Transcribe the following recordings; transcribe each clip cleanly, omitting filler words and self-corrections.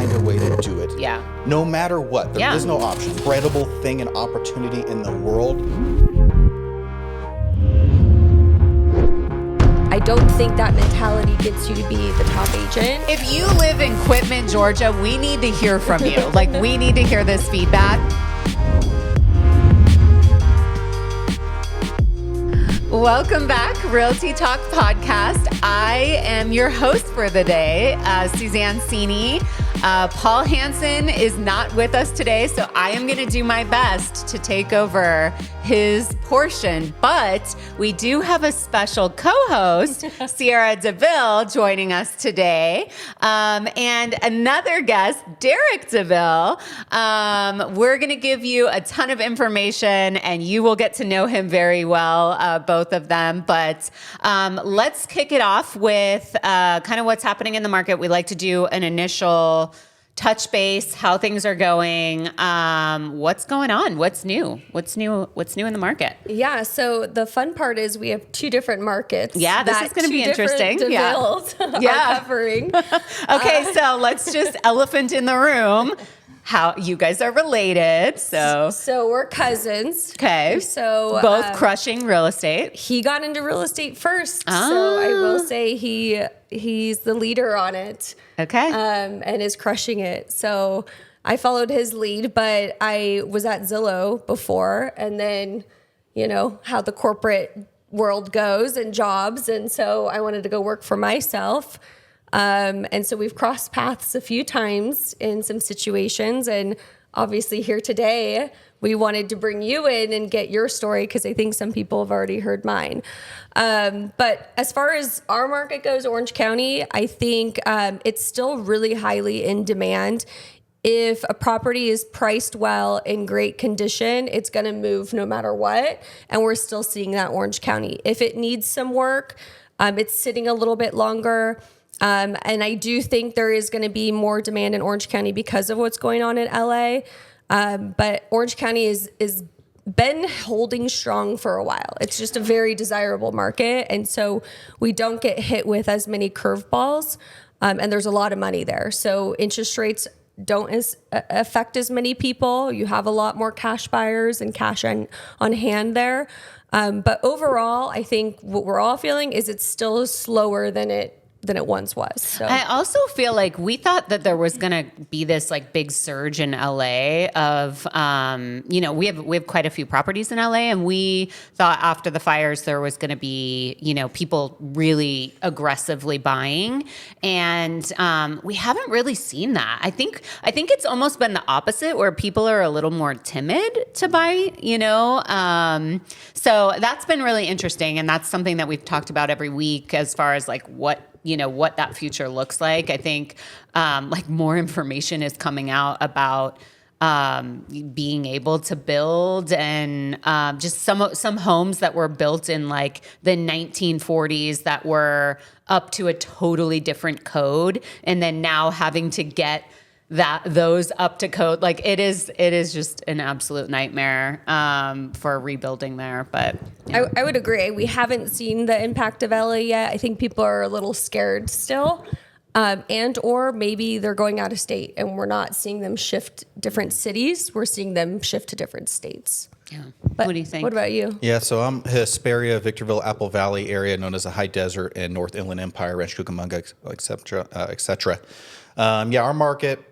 find a way to do it. Yeah. No matter what. There is no option. Incredible thing and opportunity in the world. I don't think that mentality gets you to be the top agent. If you live in Quitman, Georgia, we need to hear from you. Like, we need to hear this feedback. Welcome back, Realty Talk Podcast. I am your host for the day, Suzanne Sini. Paul Hansen is not with us today, so I am going to do my best to take over his portion. But we do have a special co-host, Sierra DeVille, joining us today, and another guest, Derek DeVille. We're going to give you a ton of information, and you will get to know him very well, both of them. But let's kick it off with kind of what's happening in the market. We like to do an initial touch base, how things are going, what's going on, what's new in the market. Yeah, so the fun part is we have two different markets. Yeah, this is going to be interesting. DeVilles are covering. Okay, so let's just elephant in the room. How you guys are related. So we're cousins. Okay. So both crushing real estate. He got into real estate first. So I will say he's the leader on it. Okay. And is crushing it. So I followed his lead, but I was at Zillow before, and then, you know, how the corporate world goes and jobs. And so I wanted to go work for myself. And so we've crossed paths a few times in some situations, and obviously here today, we wanted to bring you in and get your story because I think some people have already heard mine. But as far as our market goes, Orange County, I think it's still really highly in demand. If a property is priced well, in great condition, it's going to move no matter what. And we're still seeing that Orange County. If it needs some work, it's sitting a little bit longer. And I do think there is going to be more demand in Orange County because of what's going on in LA. But Orange County is been holding strong for a while. It's just a very desirable market. And so we don't get hit with as many curveballs. And there's a lot of money there. So interest rates don't affect as many people. You have a lot more cash buyers and cash on hand there. But overall, I think what we're all feeling is it's still slower than it once was. So I also feel like we thought that there was going to be this like big surge in LA of, you know, we have quite a few properties in LA, and we thought after the fires there was going to be, you know, people really aggressively buying, and we haven't really seen that. I think it's almost been the opposite, where people are a little more timid to buy, you know. So that's been really interesting, and that's something that we've talked about every week as far as like what that future looks like. I think like more information is coming out about being able to build, and just some homes that were built in like the 1940s that were up to a totally different code, and then now having to get those up to code. Like it is just an absolute nightmare for rebuilding there. But yeah. I would agree. We haven't seen the impact of LA yet. I think people are a little scared still. And or maybe they're going out of state and we're not seeing them shift different cities. We're seeing them shift to different states. Yeah. But what do you think? What about you? Yeah, so I'm Hesperia, Victorville, Apple Valley area, known as the High Desert and North Inland Empire, Rancho Cucamonga, et cetera. Yeah, our market,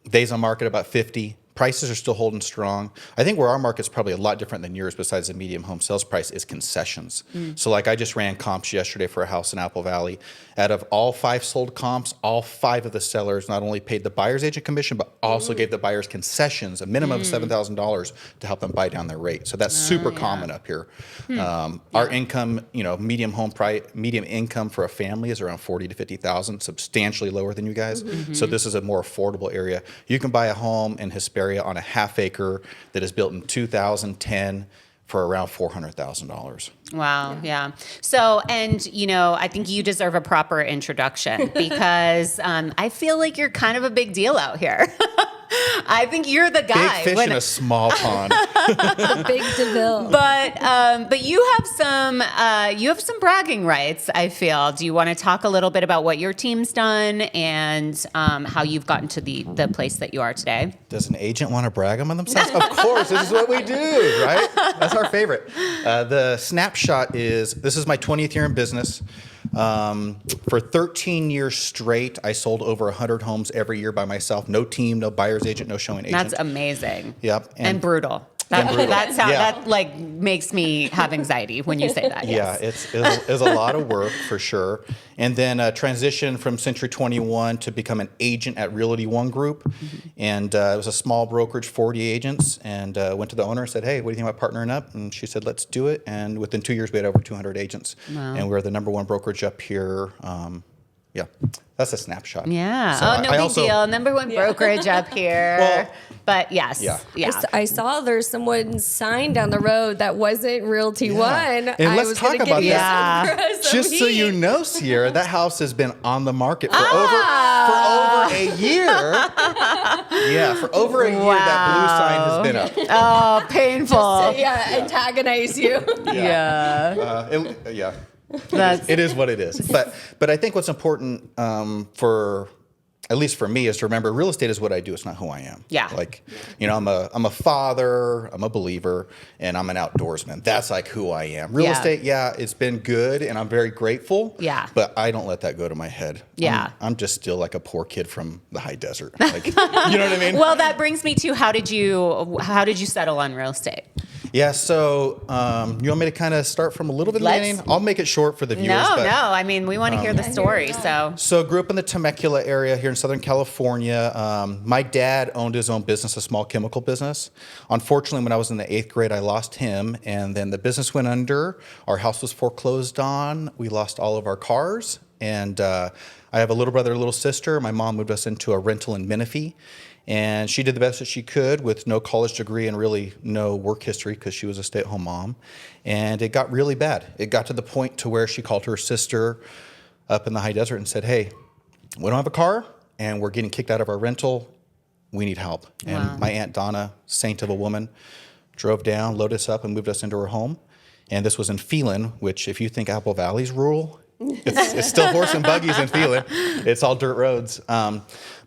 days on market about 50. Prices are still holding strong. I think where our market's probably a lot different than yours, besides the medium home sales price, is concessions. So like I just ran comps yesterday for a house in Apple Valley. Out of all 5 sold comps, all 5 of the sellers not only paid the buyer's agent commission, but also gave the buyers concessions, a minimum of $7,000 to help them buy down their rate. So that's super common up here. Our income, you know, medium income for a family is around 40 to 50,000, substantially lower than you guys. So this is a more affordable area. You can buy a home in Hesperia on a half acre that is built in 2010 for around $400,000. Wow. Yeah. So, and you know, I think you deserve a proper introduction because I feel like you're kind of a big deal out here. I think you're the guy. Big fish in a small pond. The big DeVille. But you have some bragging rights, I feel. Do you want to talk a little bit about what your team's done and how you've gotten to the place that you are today? Does an agent want to brag on themselves? Of course, this is what we do, right? That's our favorite. The snapshot is, this is my 20th year in business. For 13 years straight, I sold over 100 homes every year by myself. No team, no buyer's agent, no showing agent. That's amazing. Yep. And brutal. That's how that like makes me have anxiety when you say that. Yeah, Yes. it's a lot of work for sure. And then transition from Century 21 to become an agent at Realty One Group. Mm-hmm. And it was a small brokerage, 40 agents, and went to the owner and said, hey, what do you think about partnering up? And she said, let's do it. And within 2 years, we had over 200 agents. Wow. And we're the number one brokerage up here. Yeah, that's a snapshot. Yeah. So no big deal. Number one brokerage up here. Well, but yes. Yeah. I saw there's someone sign down the road that wasn't Realty One. And let's talk about that. Just so you know, Sierra, that house has been on the market for over a year. Yeah, for over a year, that blue sign has been up. Oh, painful. Antagonize you. Yeah. It is what it is. But I think what's important for, at least for me, is to remember real estate is what I do. It's not who I am. Yeah. Like, I'm a father, I'm a believer, and I'm an outdoorsman. That's like who I am. Real estate, it's been good, and I'm very grateful. Yeah. But I don't let that go to my head. Yeah. I'm just still like a poor kid from the high desert. Like, you know what I mean? Well, that brings me to how did you settle on real estate? Yeah, so you want me to kind of start from a little bit of the beginning? I'll make it short for the viewers. No. I mean, we want to hear the story. So grew up in the Temecula area here in Southern California. My dad owned his own business, a small chemical business. Unfortunately, when I was in the 8th grade, I lost him, and then the business went under. Our house was foreclosed on. We lost all of our cars, and I have a little brother, a little sister. My mom moved us into a rental in Menifee. And she did the best that she could with no college degree and really no work history because she was a stay-at-home mom. And it got really bad. It got to the point to where she called her sister up in the high desert and said, hey, we don't have a car and we're getting kicked out of our rental. We need help. And my Aunt Donna, saint of a woman, drove down, loaded us up, and moved us into her home. And this was in Ville, which if you think Apple Valley's rural, it's still horse and buggies in Ville. It's all dirt roads.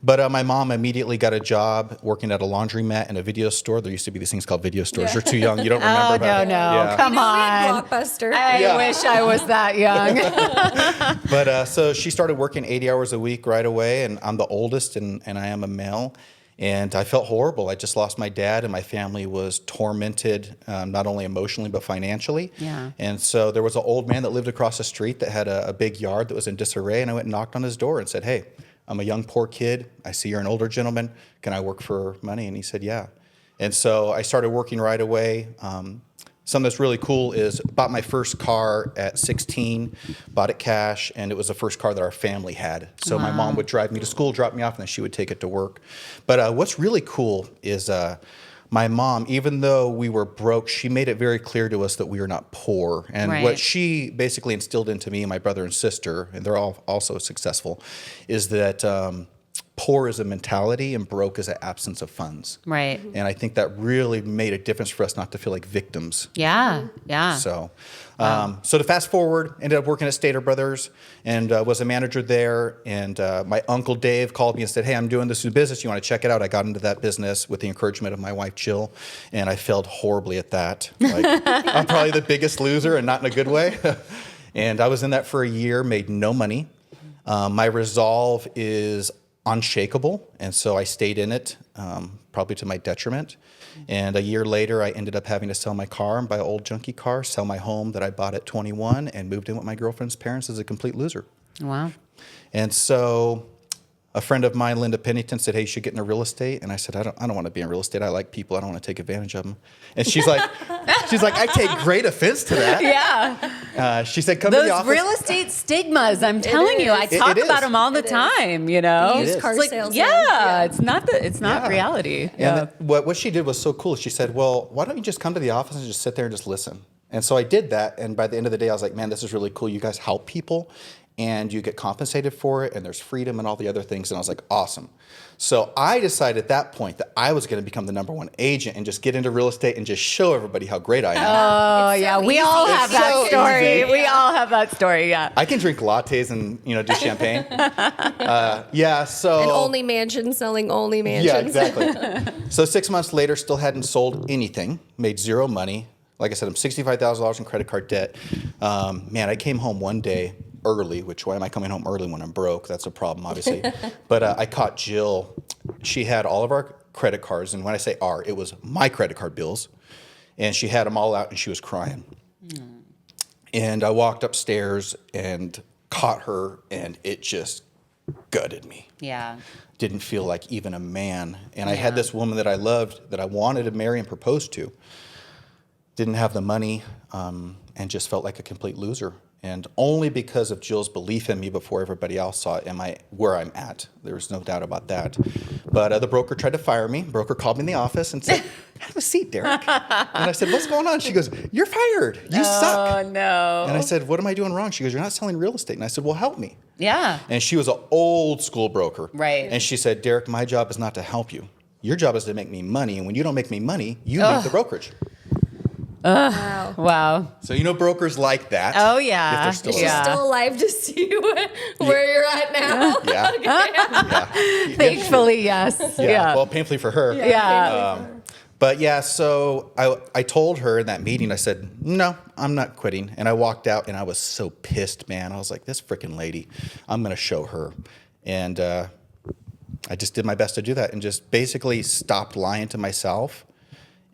But my mom immediately got a job working at a laundromat and a video store. There used to be these things called video stores. You're too young. You don't remember about it. No. Yeah. Come on. Blockbuster. I wish I was that young. But so she started working 80 hours a week right away. And I'm the oldest, and I am a male. And I felt horrible. I just lost my dad, and my family was tormented, not only emotionally, but financially. Yeah. And so there was an old man that lived across the street that had a big yard that was in disarray. And I went and knocked on his door and said, hey, I'm a young, poor kid. I see you're an older gentleman. Can I work for money? And he said, yeah. And so I started working right away. Something that's really cool is bought my first car at 16, bought it cash, and it was the first car that our family had. So my mom would drive me to school, drop me off, and then she would take it to work. But what's really cool is my mom, even though we were broke, she made it very clear to us that we were not poor. And what she basically instilled into me and my brother and sister, and they're all also successful, is that poor is a mentality and broke is an absence of funds. Right. And I think that really made a difference for us not to feel like victims. Yeah. So to fast forward, ended up working at Stater Brothers and was a manager there. And my uncle Dave called me and said, hey, I'm doing this new business. You want to check it out? I got into that business with the encouragement of my wife, Jill. And I failed horribly at that. Like, I'm probably the biggest loser, and not in a good way. And I was in that for a year, made no money. My resolve is unshakable, and so I stayed in it, probably to my detriment. And a year later, I ended up having to sell my car and buy an old junky car, sell my home that I bought at 21, and moved in with my girlfriend's parents as a complete loser. Wow. And so a friend of mine, Linda Pennington, said, hey, you should get into real estate. And I said, I don't want to be in real estate. I like people. I don't want to take advantage of them. And she's like, I take great offense to that. Yeah. She said, come to the office. Those real estate stigmas, I'm telling you, I talk about them all the time, you know? Used car salesman. Yeah, it's not reality. And what she did was so cool. She said, well, why don't you just come to the office and just sit there and just listen? And so I did that. And by the end of the day, I was like, man, this is really cool. You guys help people. and you get compensated for it, and there's freedom and all the other things. And I was like, awesome. So I decided at that point that I was going to become the #1 agent and just get into real estate and just show everybody how great I am. Oh, It's so yeah. We easy. all have It's that so story. easy. We all have that story, yeah. I can drink lattes and, do champagne. So. And only mansions selling only mansions. Yeah, exactly. So 6 months later, still hadn't sold anything, made zero money. Like I said, I'm $65,000 in credit card debt. Man, I came home one day early, which why am I coming home early when I'm broke? That's a problem, obviously. But I caught Jill. She had all of our credit cards. And when I say our, it was my credit card bills. And she had them all out and she was crying. And I walked upstairs and caught her, and it just gutted me. Yeah. Didn't feel like even a man. And I had this woman that I loved, that I wanted to marry and propose to. Didn't have the money, and just felt like a complete loser. And only because of Jill's belief in me before everybody else saw it am I where I'm at. There's no doubt about that. But the broker tried to fire me. Broker called me in the office and said, have a seat, Derek. And I said, what's going on? She goes, you're fired. You suck. Oh, no. And I said, what am I doing wrong? She goes, you're not selling real estate. And I said, well, help me. Yeah. And she was an old school broker. Right. And she said, Derek, my job is not to help you. Your job is to make me money. And when you don't make me money, you leave the brokerage. Wow. Wow. So brokers like that. Oh, yeah. If they're still Is she Yeah. still alive to see where you're at now? Yeah. Yeah. Thankfully, yes. Yeah. Well, painfully for her. Yeah. But yeah, so I told her in that meeting, I said, no, I'm not quitting. And I walked out and I was so pissed, man. I was like, this freaking lady, I'm going to show her. And I just did my best to do that and just basically stopped lying to myself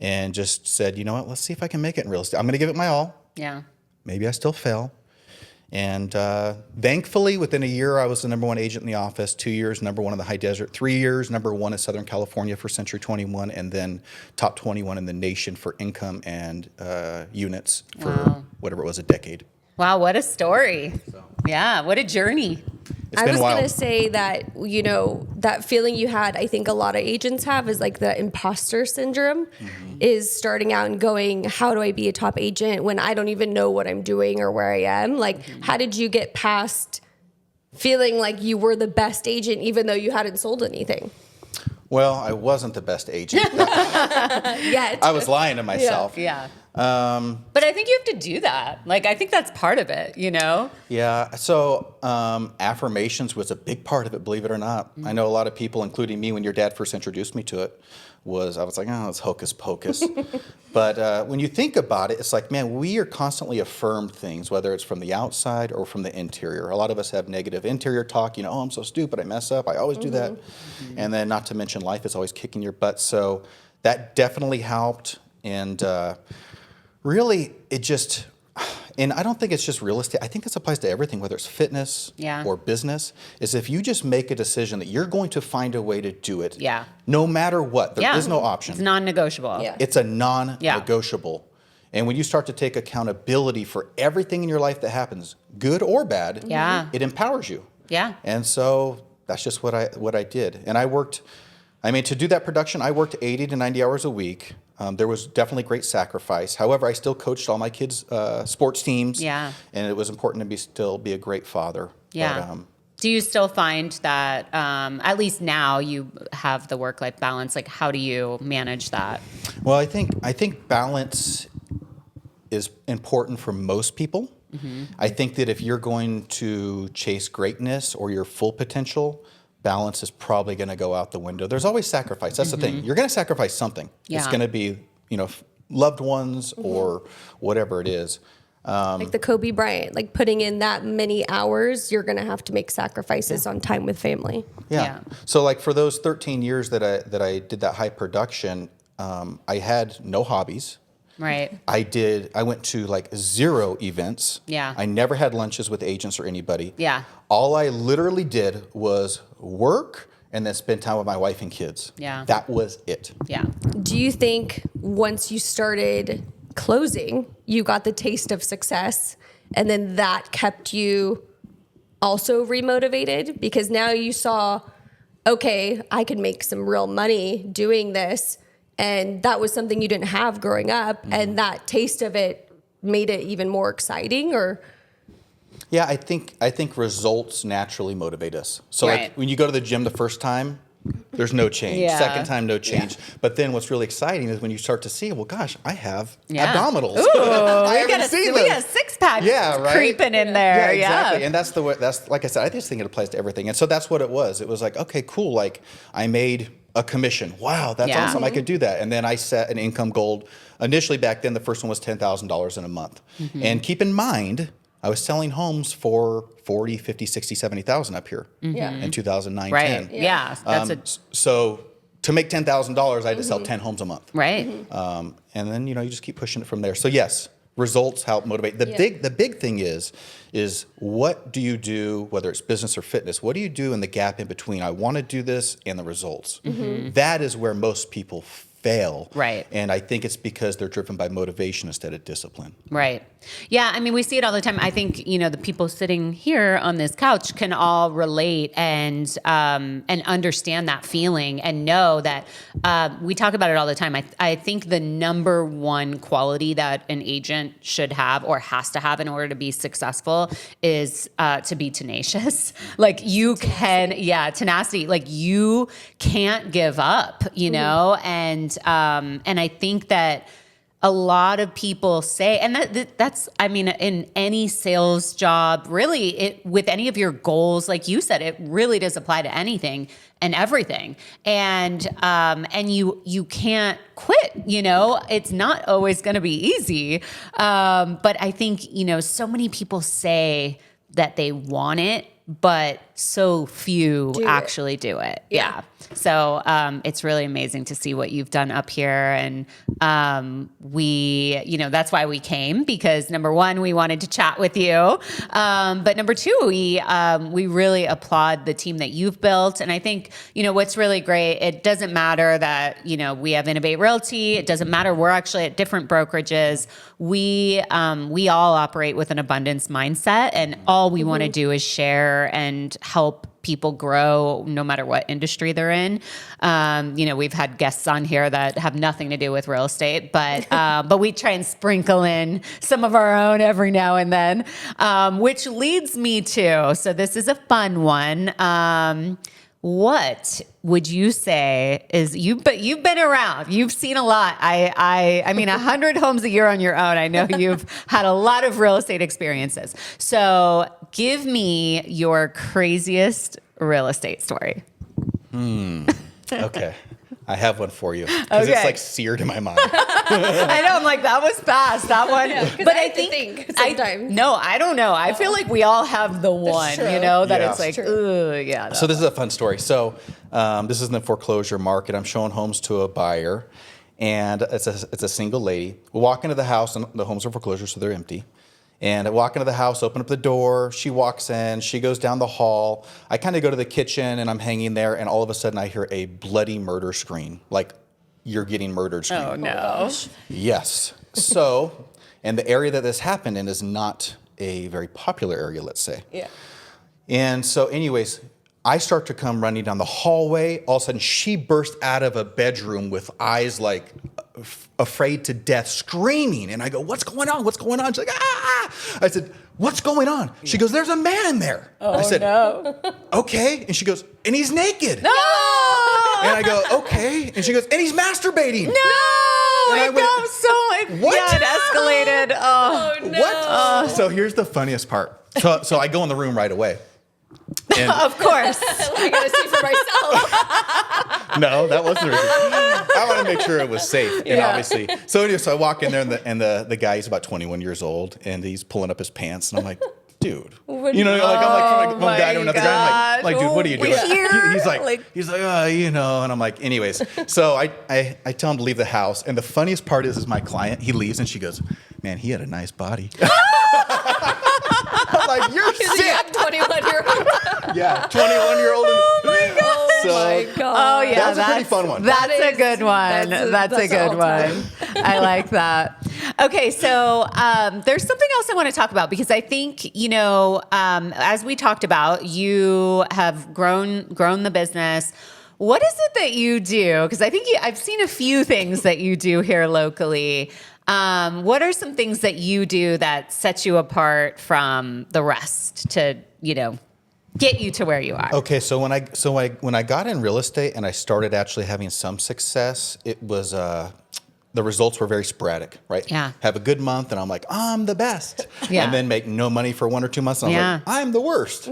and just said, you know what, let's see if I can make it in real estate. I'm going to give it my all. Yeah. Maybe I still fail. And thankfully, within a year, I was the #1 agent in the office. 2 years, #1 in the high desert. 3 years, #1 in Southern California for Century 21, and then top 21 in the nation for income and units for whatever it was, a decade. Wow, what a story. Yeah, what a journey. It's I been was wild. going to say that, that feeling you had, I think a lot of agents have, is like the imposter syndrome, is starting out and going, how do I be a top agent when I don't even know what I'm doing or where I am? Like, how did you get past feeling like you were the best agent even though you hadn't sold anything? Well, I wasn't the best agent. Yet. I was lying to myself. Yeah. But I think you have to do that. Like, I think that's part of it, Yeah. So affirmations was a big part of it, believe it or not. I know a lot of people, including me, when your dad first introduced me to it, I was like, oh, it's hocus pocus. But when you think about it, it's like, man, we are constantly affirmed things, whether it's from the outside or from the interior. A lot of us have negative interior talk, oh, I'm so stupid, I mess up, I always do that. And then not to mention life is always kicking your butt. So that definitely helped. And really, it just, and I don't think it's just real estate. I think this applies to everything, whether it's fitness or business, is if you just make a decision that you're going to find a way to do it, no matter what, there is no option. It's non-negotiable. Yeah. It's a non-negotiable. And when you start to take accountability for everything in your life that happens, good or bad, it empowers you. Yeah. And so that's just what I did. And I worked, to do that production, I worked 80 to 90 hours a week. There was definitely great sacrifice. However, I still coached all my kids' sports teams. Yeah. And it was important to still be a great father. Yeah. But, do you still find that, at least now, you have the work-life balance? Like, how do you manage that? well, I think balance is important for most people. I think that if you're going to chase greatness or your full potential, balance is probably going to go out the window. There's always sacrifice. That's the thing. You're going to sacrifice something. It's going to be, loved ones or whatever it is. Like the Kobe Bryant, like putting in that many hours, you're going to have to make sacrifices on time with family. Yeah. So like for those 13 years that I did that high production, I had no hobbies. Right. I went to like 0 events. Yeah. I never had lunches with agents or anybody. Yeah. All I literally did was work and then spend time with my wife and kids. Yeah. That was it. Yeah. Do you think once you started closing, you got the taste of success and then that kept you also remotivated? Because now you saw, okay, I can make some real money doing this. And that was something you didn't have growing up. And that taste of it made it even more exciting, or? Yeah, I think results naturally motivate us. So Right. like when you go to the gym the first time, there's no change. Yeah. Second time, no change. But then what's really exciting is when you start to see, well, gosh, I have Yeah. abdominals. Ooh, I we got haven't seen we those. got a six-pack Yeah, right? creeping in there. Yeah, exactly. Yeah. And that's the way, that's like I said, I just think it applies to everything. And so that's what it was. It was like, okay, cool. Like I made a commission. Wow, that's Yeah. awesome. I could do that. And then I set an income goal. Initially back then, the first one was $10,000 in a month. And keep in mind, I was selling homes for 40, 50, 60, 70,000 up here Yeah. in 2009, Right. 10. Yeah. That's So to make $10,000, I had to sell 10 homes a month. right. And then, you just keep pushing it from there. So yes, results help motivate. The big thing is what do you do, whether it's business or fitness, what do you do in the gap in between? I want to do this and the results. That is where most people fail. Right. And I think it's because they're driven by motivation instead of discipline. Right. Yeah. I mean, we see it all the time. I think, the people sitting here on this couch can all relate and understand that feeling and know that we talk about it all the time. I think the number one quality that an agent should have or has to have in order to be successful is to be tenacious. Like you tenacity. Like you can't give up, and I think that a lot of people say, and that's, I mean, in any sales job, really, with any of your goals, like you said, it really does apply to anything and everything. And you can't quit, it's not always going to be easy. But I think, so many people say that they want it, but so few actually do it. Yeah. So it's really amazing to see what you've done up here. And that's why we came, because number one, we wanted to chat with you. But number two, we really applaud the team that you've built. And I think, what's really great, it doesn't matter that, we have Innovate Realty. It doesn't matter. We're actually at different brokerages. We all operate with an abundance mindset, and all we want to do is share and help people grow no matter what industry they're in. We've had guests on here that have nothing to do with real estate, but we try and sprinkle in some of our own every now and then, which leads me to, so this is a fun one. What would you say is you've been around, you've seen a lot. I mean, 100 homes a year on your own. I know you've had a lot of real estate experiences. So give me your craziest real estate story. Okay. I have one for you because it's like seared in my mind. I know. I'm like, that was fast, that one. Yeah, but I think sometimes. I don't know. I feel like we all have the one, true. that Yeah. it's like, ooh, yeah. So this is a fun story. So this is in the foreclosure market. I'm showing homes to a buyer, and it's a single lady. We walk into the house, and the homes are foreclosure, so they're empty. And I walk into the house, open up the door. She walks in. She goes down the hall. I kind of go to the kitchen, and I'm hanging there. And all of a sudden, I hear a bloody murder scream, like you're getting murdered scream. Oh no. Yes. So, and the area that this happened in is not a very popular area, let's say. Yeah. And so, anyways, I start to come running down the hallway. All of a sudden, she burst out of a bedroom with eyes like afraid to death, screaming. And I go, "What's going on? What's going on?" She's like, "Ah!" I said, "What's going on?" She goes, "There's a man in there." I said, no. "Okay." And she goes, "And he's naked." No. And I go, "Okay." And she goes, "And he's masturbating." No. And I It went, got so "What?" Yeah, it escalated. Oh. no. What? So here's the funniest part. So I go in the room right away. And Of course. I gotta see for myself. no, that wasn't the reason. I want to make sure it was safe, and obviously. So anyway, so I walk in there, and the guy, he's about 21 years old, and he's pulling up his pants, and I'm like, dude, I'm like from one guy to another guy, I'm like, dude, what are you doing? He's like, and I'm like, anyways. So I tell him to leave the house, and the funniest part is my client, he leaves, and she goes, "Man, he had a nice body." I'm like, "You're sick." 21-year-old. Yeah, 21-year-old. Oh my god. Oh yeah, That's a pretty fun one. That's a good one. That's a good one. I like that. Okay, so there's something else I want to talk about, because I think, as we talked about, you have grown the business. What is it that you do? Because I think I've seen a few things that you do here locally. What are some things that you do that sets you apart from the rest to, get you to where you are? Okay, so when I got in real estate and I started actually having some success, it was the results were very sporadic, right? Yeah. Have a good month and I'm like, I'm the best. Yeah. And then make no money for 1 or 2 months and I'm like, I'm the worst.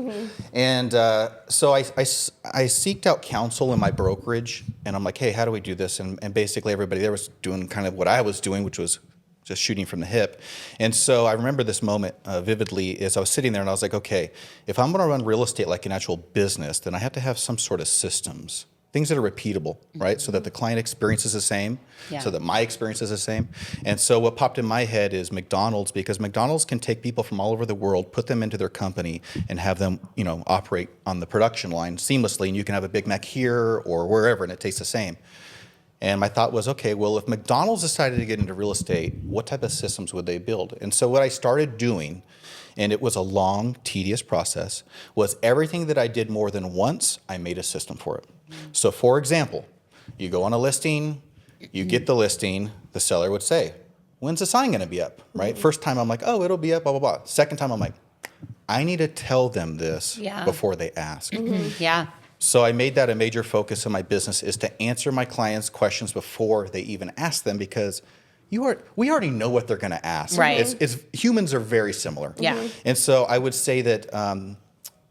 And so I seeked out counsel in my brokerage and I'm like, hey, how do we do this? And basically everybody there was doing kind of what I was doing, which was just shooting from the hip. And so I remember this moment vividly as I was sitting there and I was like, okay, if I'm going to run real estate like an actual business, then I have to have some sort of systems, things that are repeatable, right? So that the client experience is the same, so that my experience is the same. And so what popped in my head is McDonald's, because McDonald's can take people from all over the world, put them into their company and have them, operate on the production line seamlessly. And you can have a Big Mac here or wherever and it tastes the same. And my thought was, okay, well, if McDonald's decided to get into real estate, what type of systems would they build? And so what I started doing, and it was a long, tedious process, was everything that I did more than once, I made a system for it. So for example, you go on a listing, you get the listing, the seller would say, when's the sign gonna be up, right? First time I'm like, oh, it'll be up, blah, blah, blah. Second time I'm like, I need to tell them this before they ask. Yeah. So I made that a major focus of my business, is to answer my clients' questions before they even ask them, because we already know what they're going to ask. Right. It's humans are very similar. Yeah. And so I would say that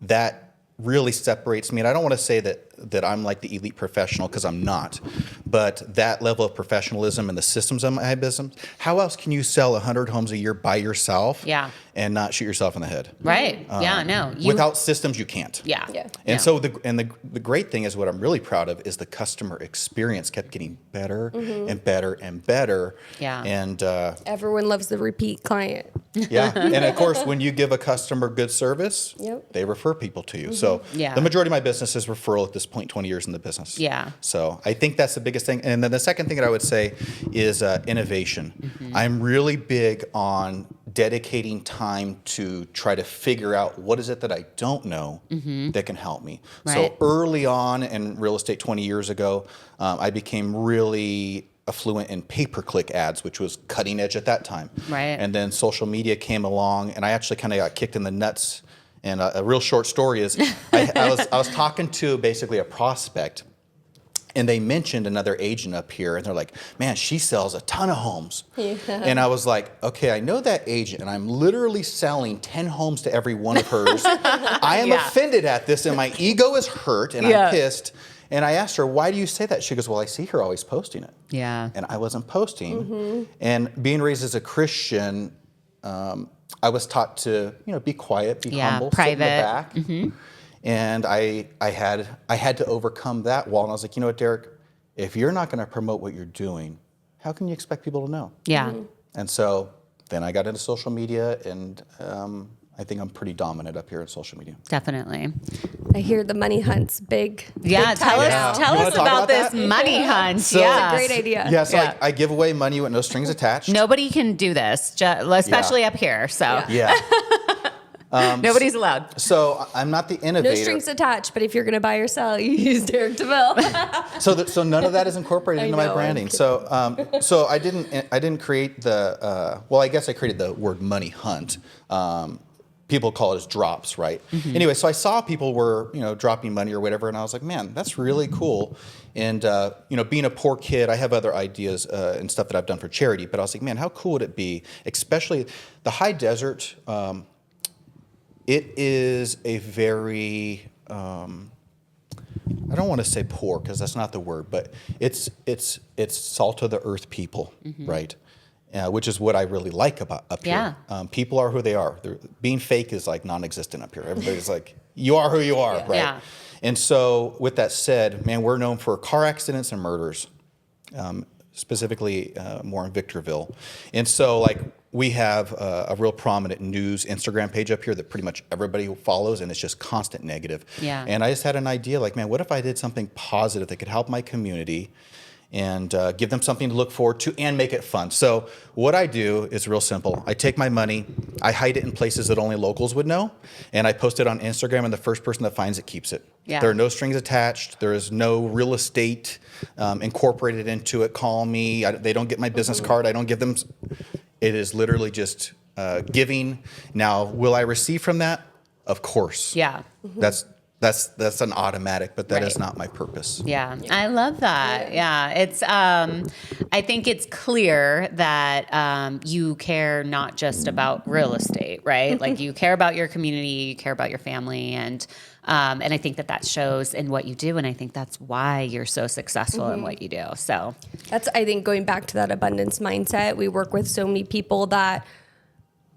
that really separates me. And I don't want to say that I'm like the elite professional, because I'm not. But that level of professionalism and the systems of my business, how else can you sell 100 homes a year by yourself and not shoot yourself in the head? Right. Without systems, you can't. Yeah. And so the great thing is, what I'm really proud of is the customer experience kept getting better and better and better. Yeah. And Everyone loves the repeat client. and of course, when you give a customer good service, they refer people to you. So the majority of my business is referral at this point, 20 years in the business. Yeah. So I think that's the biggest thing. And then the second thing that I would say is innovation. I'm really big on dedicating time to try to figure out what is it that I don't know that can help me. Right. So early on in real estate 20 years ago, I became really affluent in pay-per-click ads, which was cutting edge at that time. Right. And then social media came along, and I actually kind of got kicked in the nuts. And a real short story is, I was talking to basically a prospect, and they mentioned another agent up here, and they're like, man, she sells a ton of homes. And I was like, okay, I know that agent, and I'm literally selling 10 homes to every one of hers. I am offended at this, and my ego is hurt, and I'm pissed. And I asked her, why do you say that? She goes, well, I see her always posting it. Yeah. And I wasn't posting. And being raised as a Christian, I was taught to, be quiet, be humble, private. sit in the back. And I had to overcome that wall. And I was like, you know what, Derek, if you're not going to promote what you're doing, how can you expect people to know? Yeah. And so then I got into social media, and I think I'm pretty dominant up here in social media. Definitely. I hear the money hunt's big. Yeah, big tell time us now. about about this that? money hunt. So- Yeah, Great idea. Yeah, so Yeah. I give away money with no strings attached. Nobody can do this, especially up here. So Yeah. nobody's allowed. So I'm not the No innovator. strings attached, but if you're going to buy or sell, you use Derek DeVille. So none of that is incorporated I into know, my I'm branding. kidding. So I didn't create the well, I guess I created the word money hunt. People call it as drops, right? Anyway, so I saw people were dropping money or whatever, and I was like, man, that's really cool. And being a poor kid, I have other ideas and stuff that I've done for charity, but I was like, man, how cool would it be, especially the high desert. It is a very I don't want to say poor, because that's not the word, but it's salt of the earth people, right? Which is what I really like about up here. People are who they are. Being fake is like non-existent up here. Everybody's like, you are who you are, right? Yeah. And so with that said, man, we're known for car accidents and murders, specifically more in Victorville. And so like we have a real prominent news Instagram page up here that pretty much everybody follows, and it's just constant negative. Yeah. And I just had an idea like, man, what if I did something positive that could help my community and give them something to look forward to and make it fun? So what I do is real simple. I take my money, I hide it in places that only locals would know, and I post it on Instagram, and the first person that finds it keeps it. Yeah. There are no strings attached. There is no real estate incorporate it into it, call me. They don't get my business card. I don't give them. It is literally just giving. Now, will I receive from that? Of course. Yeah. That's an automatic, but that is Right. not my purpose. Yeah, I love that. Yeah, it's. I think it's clear that you care not just about real estate, right? Like you care about your community, you care about your family, and I think that shows in what you do, and I think that's why you're so successful in what you do. So That's, I think, going back to that abundance mindset. We work with so many people that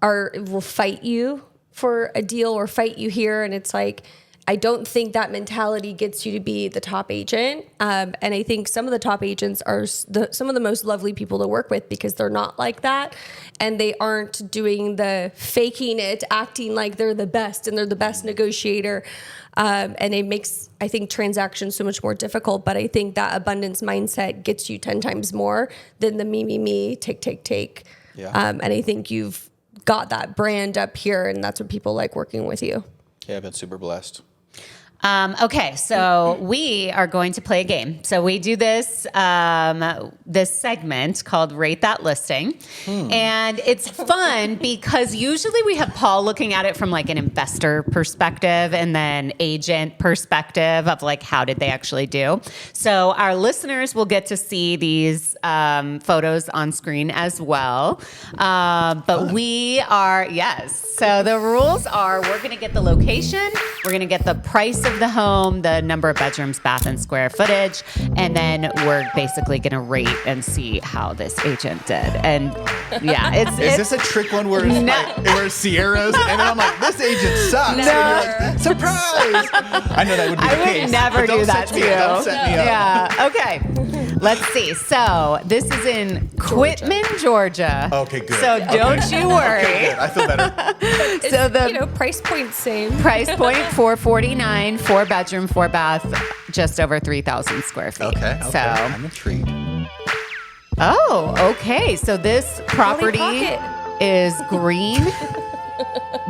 will fight you for a deal or fight you here, and it's like, I don't think that mentality gets you to be the top agent. And I think some of the top agents are some of the most lovely people to work with because they're not like that. And they aren't doing the faking it, acting like they're the best and they're the best negotiator. And it makes, I think, transactions so much more difficult. But I think that abundance mindset gets you 10 times more than the me, take. Yeah. And I think you've got that brand up here, and that's what people like working with you. Yeah, I've been super blessed. Okay, so we are going to play a game. So we do this this segment called Rate That Listing. And it's fun because usually we have Paul looking at it from like an investor perspective and then agent perspective of like how did they actually do. So our listeners will get to see these photos on screen as well. But we are, yes. So the rules are we're going to get the location, we're going to get the price of the home, the number of bedrooms, bath, and square footage, and then we're basically going to rate and see how this agent did. And yeah, Is this a trick one where it's where it's Sierras, and then I'm like, this agent sucks, and you're like, surprise! I know that would be the I case. would never but don't do that set to me you. up, Don't set me up. Yeah. Okay. Let's see. So this is in Quitman, Georgia. Okay, good. So don't Okay. you worry. Okay, good. I feel better. So the price point same. price point $449, 4-bedroom, 4-bath, just over 3,000 square feet. Okay. So I'm intrigued. okay. So this property Pocket. is green,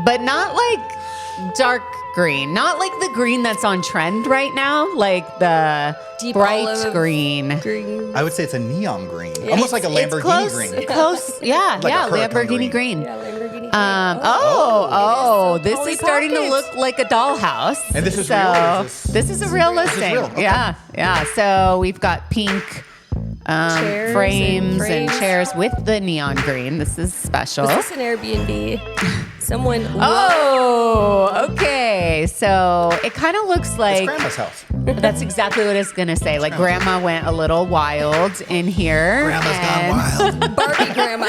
but not like dark green, not like the green that's on trend right now, like the Deep bright olive green. Green. I would say it's a neon green, almost like a Lamborghini close, green. Close, yeah, Like a yeah, Huracan Lamborghini green. green. Yeah, Lamborghini. This Polly is starting to Pockets. look like a dollhouse. And this is so real, or is this is a real This is listing. real, okay. Yeah, yeah. So we've got pink Chairs frames and and chairs with the neon green. This is special. Is this an Airbnb? Someone. Oh, okay. So it kind of looks It's like grandma's house. that's exactly what it's gonna say. Like grandma went a little wild in here. Grandma's gone wild. Barbie grandma.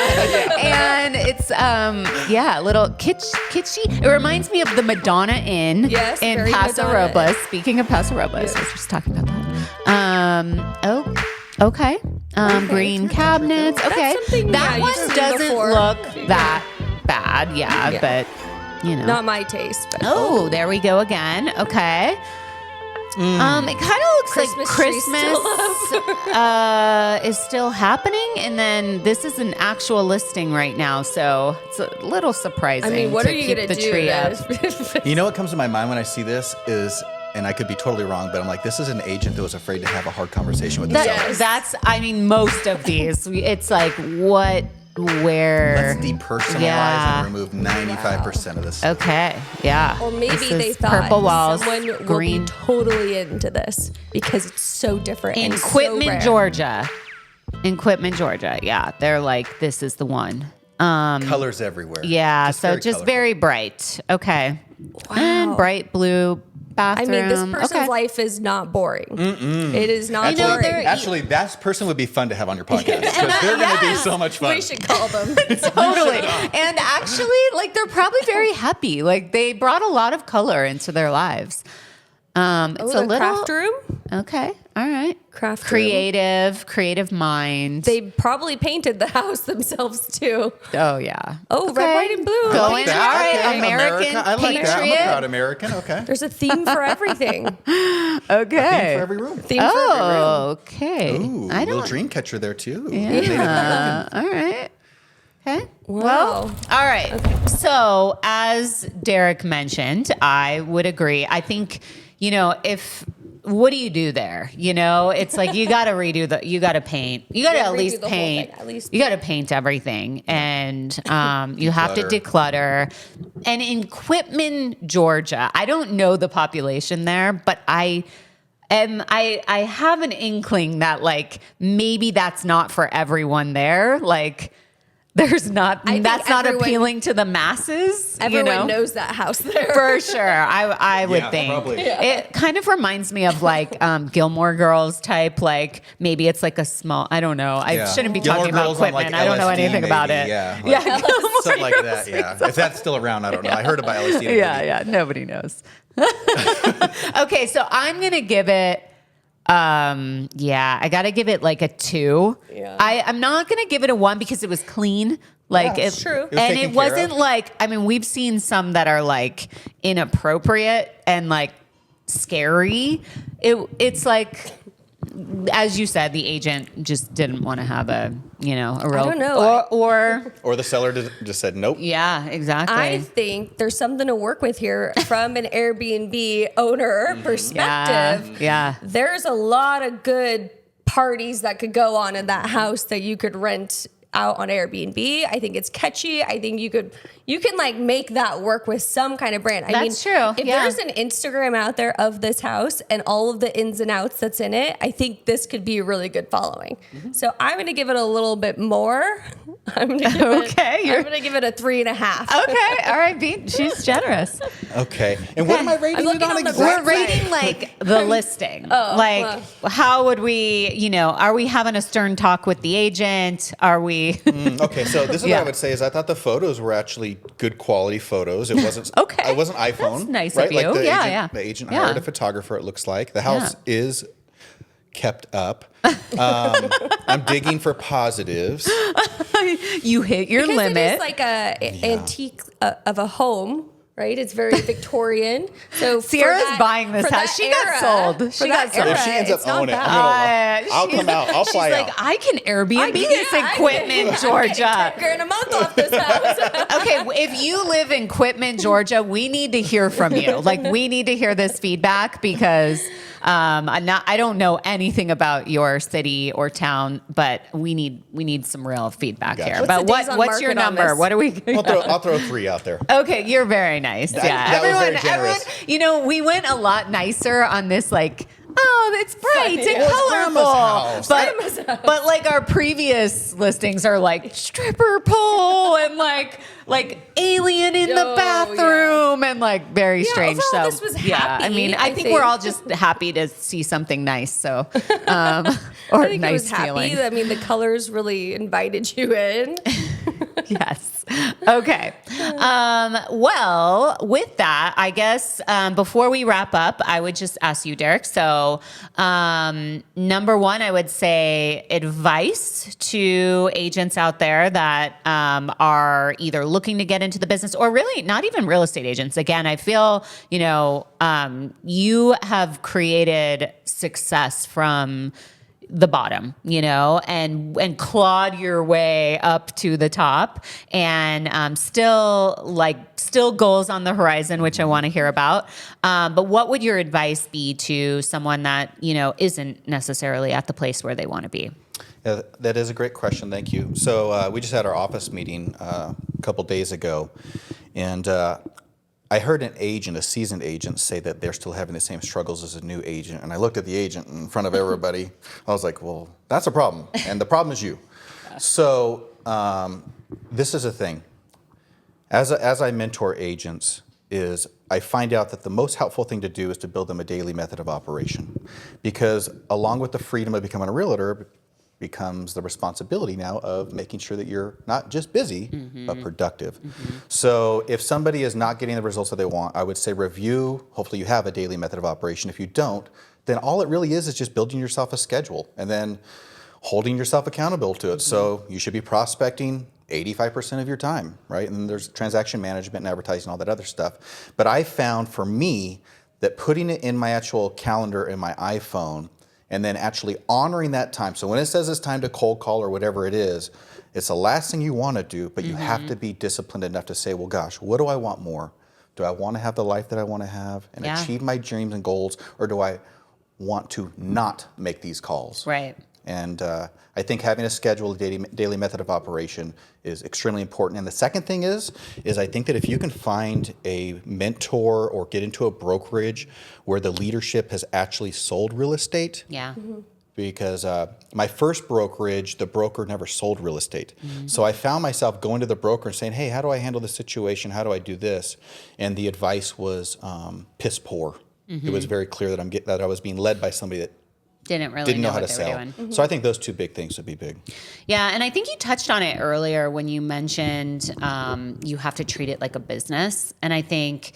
And it's a little kitschy. It reminds me of the Madonna Inn Yes, in very Paso Madonna. Robles. Speaking of Paso Robles, I was just talking about that. Okay. Green cabinets. Okay. something, That yeah, one you've seen doesn't before. look that bad. Yeah, Yeah. but you know. Not my taste. But Oh, there we go again. Okay. It kind of looks like Christmas tree Christmas is still happening, and then this is an actual listing right now, so it's a little surprising. I mean, what to are you keep gonna the do? tree up. You know what comes to my mind when I see this is, and I could be totally wrong, but I'm like, this is an agent that was afraid to have a hard conversation with the seller. That's, I mean, most of these, it's like what, where. Let's depersonalize Yeah. and remove 95% of this. Okay, yeah. Or maybe This they is thought purple walls, someone will green. be totally into this because it's so different. In and so Quitman, rare. Georgia. In Quitman, Georgia. Yeah, they're like, this is the one. Colors everywhere. Yeah, so just colorful. very bright. Okay. And bright blue I bathroom. mean, this person's okay. life is not boring. It is not know, boring. they're- Actually, that person would be fun to have on your podcast because they're going to be so much fun. We should call them. Totally. And actually, like, they're probably very happy. Like, they brought a lot of color into their lives. It's a the little craft room. Okay. All right. Craft room. Creative mind. They probably painted the house themselves too. Oh yeah. Oh, red, white, and blue. Going. like that. All right. Okay, American America. I like that. I'm a patriot. proud American. Okay. There's a theme for everything. Okay. For every room. Theme for every room. Oh, okay. Ooh, I little don't. dream catcher there too. Yeah. All right. Okay. Wow. Well, all right. So, as Derek mentioned, I would agree. I think, if what do you do there? You know, it's like you got to you got to paint. You got to at least paint. You got to paint everything. And you have to declutter. And in Quitman, Georgia, I don't know the population there, but I have an inkling that like maybe that's not for everyone there. Like that's not appealing to the masses. Everyone knows that house there. For sure. I would think. Probably. Yeah. It kind of reminds me of like Gilmore Girls type, like maybe it's like a small, I don't know. I shouldn't be Gilmore talking about Girls on, Quitman. like, I don't know LSD anything about maybe, it. yeah. Yeah. Gilmore Something like Girls. that, yeah. If that's still around, I don't know. I heard about LSD. Yeah, nobody knows. Okay, so I'm going to give it I got to give it like a 2. Yeah. I'm not going to give it a 1 because it was clean. Like it's true. It was and taken it care wasn't of. like, I mean, we've seen some that are like inappropriate and like scary. It's like, as you said, the agent just didn't want to have a real, I don't know. Or the seller just said nope. yeah, exactly. I think there's something to work with here from an Airbnb owner perspective. Yeah. There's a lot of good parties that could go on in that house that you could rent out on Airbnb. I think it's catchy. I think you can like make that work with some kind of brand. That's true. If Yeah. there's an Instagram out there of this house and all of the ins and outs that's in it, I think this could be a really good following. So I'm going to give it a little bit more. I'm going to give it a 3.5. Okay. All right. She's generous. Okay. And what am I rating it looking on on the exactly? We're rating like the listing. Like, how would we, are we having a stern talk with the agent? Are we? Okay, so this is what Yeah. I would say is I thought the photos were actually good quality photos. It wasn't Okay. It wasn't iPhone. That's nice right? of you. Like the Yeah, agent, yeah. The agent Yeah. hired a photographer, it looks like. The house is kept up. I'm digging for positives. You hit your Because limit. it is like a antique of a home, right? It's very Victorian. So for Sierra's that- buying this for house. that She got era- sold. for She that got sold. era, If she ends up it's not owning it, bad. I'll come out. I'll She's fly like, out. I can Airbnb this in Quitman, I'm Georgia. getting $10,000 a month off this house. Okay, if you live in Quitman, Georgia, we need to hear from you. Like, we need to hear this feedback because I don't know anything about your city or town, but we need some real feedback Gotcha. here. What's But the days on what's your market on number? this? What are we? I'll throw 3 out there. Okay, you're very nice. Yeah, that was very generous. everyone, we went a lot nicer on this, like, oh, it's bright and Yeah. It's Grandma's house. colorful. But like our previous listings are like stripper pole and like alien in the Oh, bathroom and like very strange. overall, So this was yeah, happy, I mean, I I think we're think. all just happy to see something nice. So or I think it nice was happy. feeling. I mean, the colors really invited you in. Yes. Okay. Well, with that, I guess before we wrap up, I would just ask you, Derek. So, number one, I would say advice to agents out there that are either looking to get into the business or really not even real estate agents. Again, I feel, you have created success from the bottom, and clawed your way up to the top, and still goals on the horizon, which I want to hear about. But what would your advice be to someone that, isn't necessarily at the place where they want to be? Yeah, that is a great question. Thank you. So we just had our office meeting a couple days ago, and I heard a seasoned agent, say that they're still having the same struggles as a new agent. And I looked at the agent in front of everybody. I was like, well, that's a problem. And the problem is you. So this is a thing. As I mentor agents, is I find out that the most helpful thing to do is to build them a daily method of operation. Because along with the freedom of becoming a realtor, becomes the responsibility now of making sure that you're not just busy, but productive. So if somebody is not getting the results that they want, I would say review. Hopefully you have a daily method of operation. If you don't, then all it really is just building yourself a schedule and then holding yourself accountable to it. So you should be prospecting 85% of your time, right? And then there's transaction management and advertising, all that other stuff. But I found for me that putting it in my actual calendar in my iPhone and then actually honoring that time. So when it says it's time to cold call or whatever it is, it's the last thing you want to do, but you have to be disciplined enough to say, well, gosh, what do I want more? Do I want to have the life that I want to have and achieve my dreams and goals? Or do I want to not make these calls. Right. And I think having a schedule, a daily method of operation is extremely important. And the second thing is I think that if you can find a mentor or get into a brokerage where the leadership has actually sold real estate. Yeah. Because my first brokerage, the broker never sold real estate. So I found myself going to the broker and saying, hey, how do I handle this situation? How do I do this? And the advice was piss poor. It was very clear that I was being led by somebody that Didn't really didn't know how what to they were sell. doing. So I think those two big things would be big. Yeah, and I think you touched on it earlier when you mentioned you have to treat it like a business. And I think,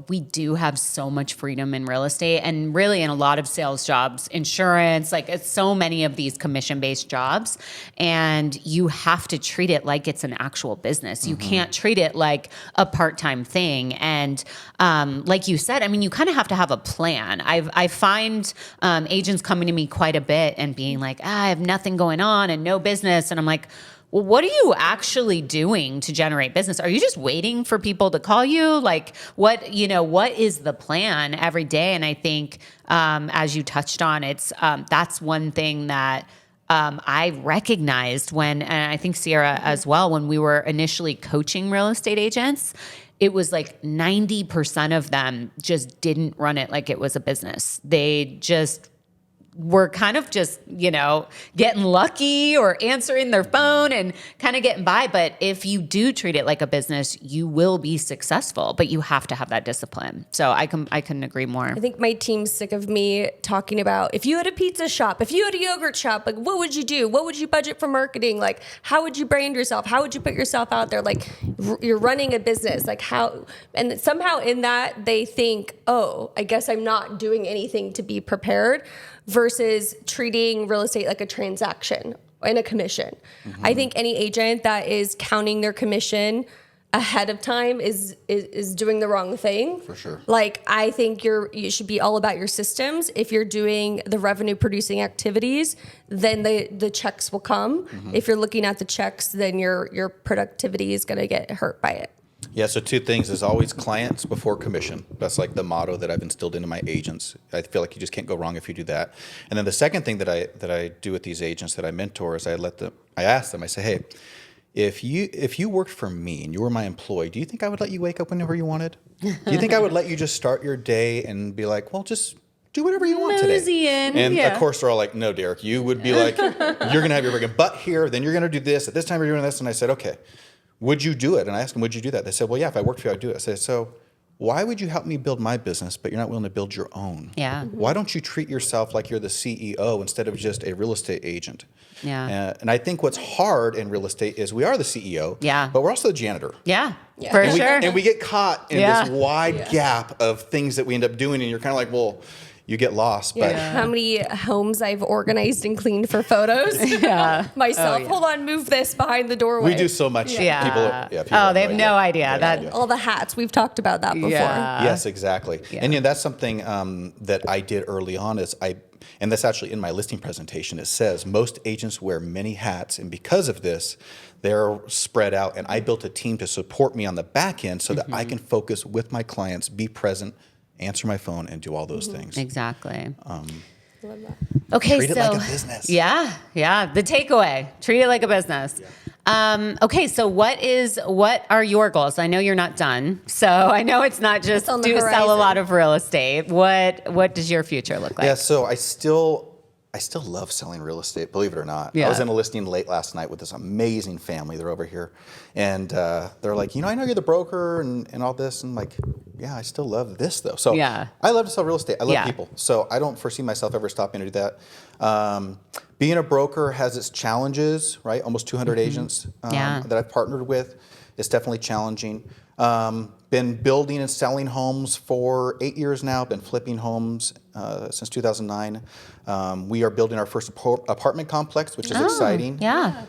we do have so much freedom in real estate and really in a lot of sales jobs, insurance, like it's so many of these commission-based jobs. And you have to treat it like it's an actual business. You can't treat it like a part-time thing. And like you said, I mean, you kind of have to have a plan. I find agents coming to me quite a bit and being like, I have nothing going on and no business. And I'm like, well, what are you actually doing to generate business? Are you just waiting for people to call you? Like what is the plan every day? And I think, as you touched on, that's one thing that I recognized and I think Sierra as well, when we were initially coaching real estate agents, it was like 90% of them just didn't run it like it was a business. They just were kind of just, getting lucky or answering their phone and kind of getting by. But if you do treat it like a business, you will be successful, but you have to have that discipline. So I couldn't agree more. I think my team's sick of me talking about, if you had a pizza shop, if you had a yogurt shop, like what would you do? What would you budget for marketing? Like, how would you brand yourself? How would you put yourself out there? Like you're running a business, like how, and somehow in that they think, oh, I guess I'm not doing anything to be prepared, versus treating real estate like a transaction and a commission. I think any agent that is counting their commission ahead of time is doing the wrong thing. For sure. Like I think you should be all about your systems. If you're doing the revenue producing activities, then the checks will come. If you're looking at the checks, then your productivity is going to get hurt by it. Yeah, so two things is always clients before commission. That's like the motto that I've instilled into my agents. I feel like you just can't go wrong if you do that. And then the second thing that I do with these agents that I mentor is I ask them, I say, hey, if you worked for me and you were my employee, do you think I would let you wake up whenever you wanted? Do you think I would let you just start your day and be like, well, just do whatever you want today? And of course they're all like, no, Derek, you would be like, you're going to have your freaking butt here, then you're going to do this, at this time you're doing this. And I said, okay. Would you do it? And I asked them, would you do that? They said, well, yeah, if I worked for you, I'd do it. I said, so why would you help me build my business, but you're not willing to build your own? Yeah. Why don't you treat yourself like you're the CEO instead of just a real estate agent? Yeah. And I think what's hard in real estate is we are the CEO, but we're also the janitor. Yeah, for And sure. And we get caught in this wide gap of things that we end up doing, and you're kind of like, well, you get lost. But How many homes I've organized and cleaned for photos? Myself. Hold on, move this behind the doorway. we do so much. Yeah. People They have no idea. That All the hats. We've talked about that before. Yes, exactly. Yeah. And that's something that I did early on and that's actually in my listing presentation. It says most agents wear many hats, and because of this, they're spread out. And I built a team to support me on the back end so that I can focus with my clients, be present, answer my phone, and do all those things. Exactly. Love that. Okay, Treat it so like a business. Yeah. The takeaway: treat it like a business. Okay, so what are your goals? I know you're not done, so I know it's not just on the sell a horizon. lot of real estate. What does your future look like? Yeah, so I still love selling real estate, believe it or not. Yeah. I was in a listing late last night with this amazing family. They're over here. And they're like, I know you're the broker and all this. And I'm like, yeah, I still love this, though. So I love to sell real estate. I love people. So I don't foresee myself ever stopping to do that. Being a broker has its challenges, right? Almost 200 agents that I've partnered with. It's definitely challenging. Been building and selling homes for 8 years now. Been flipping homes since 2009. We are building our first apartment complex, which is exciting. Yeah.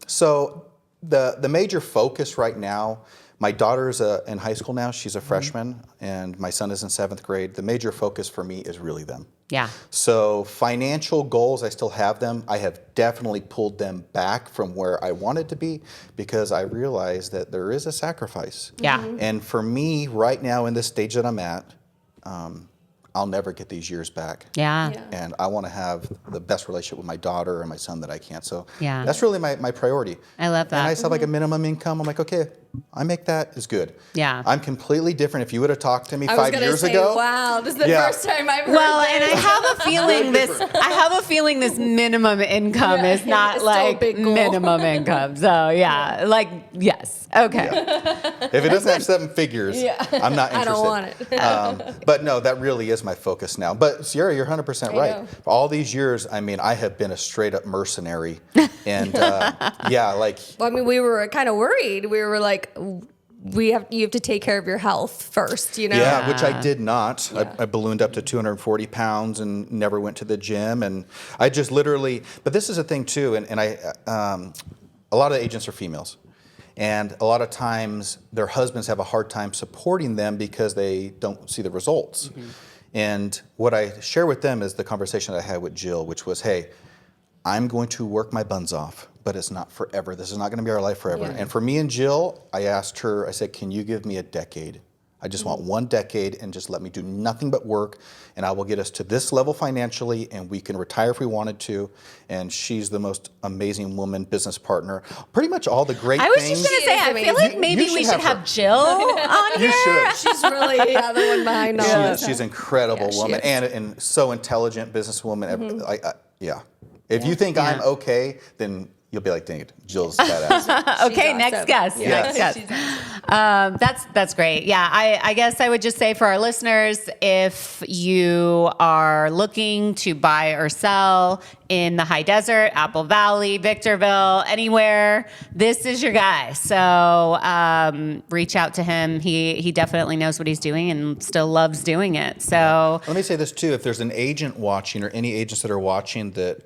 So the major focus right now, my daughter's in high school now. She's a freshman, and my son is in 7th grade. The major focus for me is really them. Yeah. So financial goals, I still have them. I have definitely pulled them back from where I wanted to be because I realize that there is a sacrifice. Yeah. And for me, right now in this stage that I'm at, I'll never get these years back. Yeah. And I want to have the best relationship with my daughter and my son that I can. So Yeah. that's really my priority. I love that. And I just have like a minimum income. I'm like, okay, I make that is good. Yeah. I'm completely different. If you would have talked to me I was 5 gonna years say, ago. wow, this is the Yeah. first time I've heard Well, this. and I have a feeling this minimum income Yeah, is not it's still a like big goal. minimum income. So yeah, like yes, okay. If it doesn't have 7 figures, I'm not interested. I don't want it. But no, that really is my focus now. But Sierra, you're 100% right. know. For all these years, I mean, I have been a straight up mercenary. And like, Well, I mean, we were kind of worried. We were like, you have to take care of your health first, you know? yeah, which I did not. I ballooned up to 240 pounds and never went to the gym. And I just literally, but this is a thing too. And a lot of agents are females. And a lot of times their husbands have a hard time supporting them because they don't see the results. And what I share with them is the conversation that I had with Jill, which was, hey, I'm going to work my buns off, but it's not forever. This is not going to be our life forever. Yeah. And for me and Jill, I asked her, I said, can you give me a decade? I just want 1 decade and just let me do nothing but work, and I will get us to this level financially, and we can retire if we wanted to. And she's the most amazing woman, business partner, pretty much all the great I was things. just gonna say, I feel like maybe You we should should have have Jill on You here. should. She's really the one behind all this. She's an incredible Yeah, she woman is. and so intelligent businesswoman. If you think I'm okay, then you'll be like, dang it, Jill's badass. Okay, She's next awesome. guest. Yeah. Next guest. She's awesome. That's great. Yeah, I guess I would just say for our listeners, if you are looking to buy or sell in the high desert, Apple Valley, Victorville, anywhere, this is your guy. So reach out to him. He definitely knows what he's doing and still loves doing it. So Let me say this too: if there's an agent watching or any agents that are watching that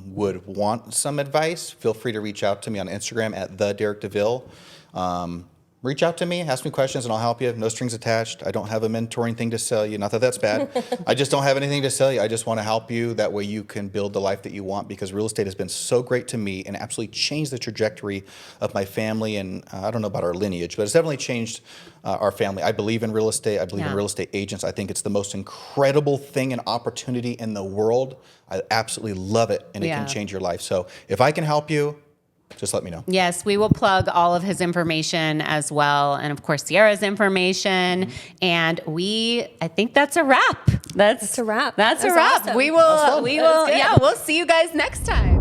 would want some advice, feel free to reach out to me on Instagram at DeVille. Reach out to me, ask me questions, and I'll help you. No strings attached. I don't have a mentoring thing to sell you. Not that that's bad. I just don't have anything to sell you. I just want to help you. That way you can build the life that you want, because real estate has been so great to me and absolutely changed the trajectory of my family. And I don't know about our lineage, but it's definitely changed our family. I believe in real estate. I believe in real estate agents. I think it's the most incredible thing and opportunity in the world. I absolutely love it, and it can change your life. So if I can help you, just let me know. yes, we will plug all of his information as well. And of course, Sierra's information. And I think that's a wrap. That's a wrap. That's a That's wrap. awesome. We will, That was good. we'll see you guys next time.